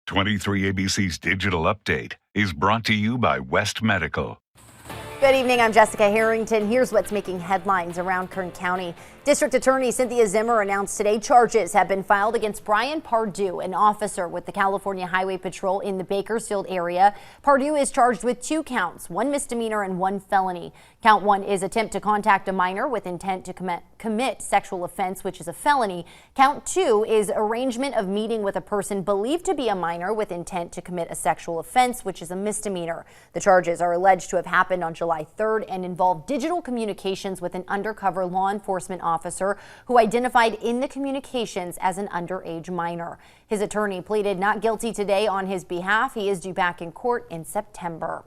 23 ABC's Digital Update is brought to you by West Medical. Good evening, I'm Jessica Harrington. Here's what's making headlines around Kern County. District Attorney Cynthia Zimmer announced today charges have been filed against Brian Pardue, an officer with the California Highway Patrol in the Bakersfield area. Pardue is charged with 2 counts, 1 misdemeanor and 1 felony. Count 1 is attempt to contact a minor with intent to commit sexual offense, which is a felony. Count 2 is arrangement of meeting with a person believed to be a minor with intent to commit a sexual offense, which is a misdemeanor. The charges are alleged to have happened on July 3rd and involve digital communications with an undercover law enforcement officer who identified in the communications as an underage minor. His attorney pleaded not guilty today on his behalf. He is due back in court in September.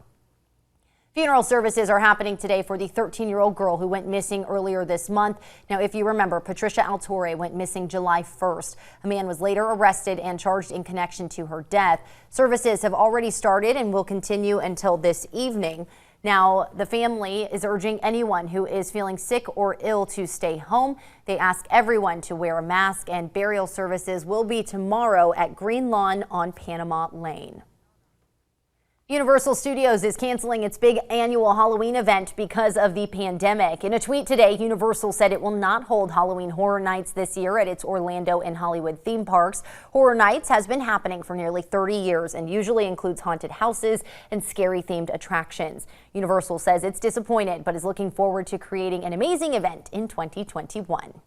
Funeral services are happening today for the 13-year-old girl who went missing earlier this month. Now, if you remember, Patricia Altore went missing July 1st. A man was later arrested and charged in connection to her death. Services have already started and will continue until this evening. Now, the family is urging anyone who is feeling sick or ill to stay home. They ask everyone to wear a mask, and burial services will be tomorrow at Green Lawn on Panama Lane. Universal Studios is canceling its big annual Halloween event because of the pandemic. In a tweet today, Universal said it will not hold Halloween Horror Nights this year at its Orlando and Hollywood theme parks. Horror Nights has been happening for nearly 30 years and usually includes haunted houses and scary themed attractions. Universal says it's disappointed but is looking forward to creating an amazing event in 2021.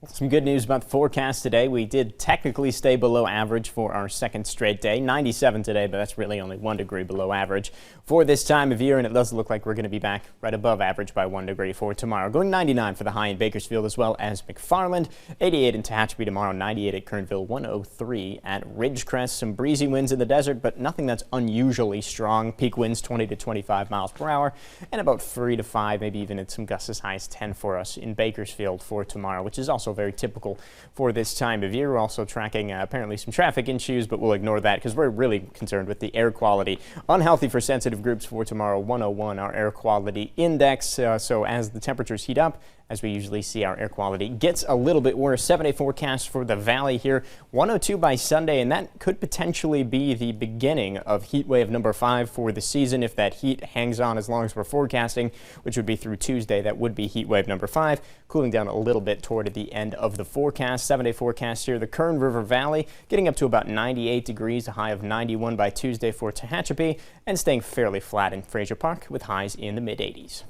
Some good news about the forecast today. We did technically stay below average for our second straight day. 97 today, but that's really only 1 degree below average for this time of year, and it does look like we're going to be back right above average by 1 degree for tomorrow. Going 99 for the high in Bakersfield as well as McFarland, 88 in Tehachapi tomorrow, 98 at Kernville, 103 at Ridgecrest. Some breezy winds in the desert, but nothing that's unusually strong. Peak winds 20 to 25 miles per hour, and about 3 to 5, maybe even at some gusts as high as 10 for us in Bakersfield for tomorrow, which is also very typical for this time of year. We're also tracking apparently some traffic issues, but we'll ignore that because we're really concerned with the air quality. Unhealthy for sensitive groups for tomorrow, 101, our air quality index. So as the temperatures heat up, as we usually see, our air quality gets a little bit worse. 7-day forecast for the valley here, 102 by Sunday, and that could potentially be the beginning of heat wave number 5 for the season. If that heat hangs on as long as we're forecasting, which would be through Tuesday, that would be heat wave number 5, cooling down a little bit toward the end of the forecast. 7-day forecast here, the Kern River Valley getting up to about 98 degrees, a high of 91 by Tuesday for Tehachapi, and staying fairly flat in Fraser Park with highs in the mid-80s.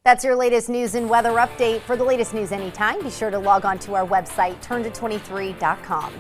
That's your latest news and weather update. For the latest news anytime, be sure to log on to our website, turnto23.com.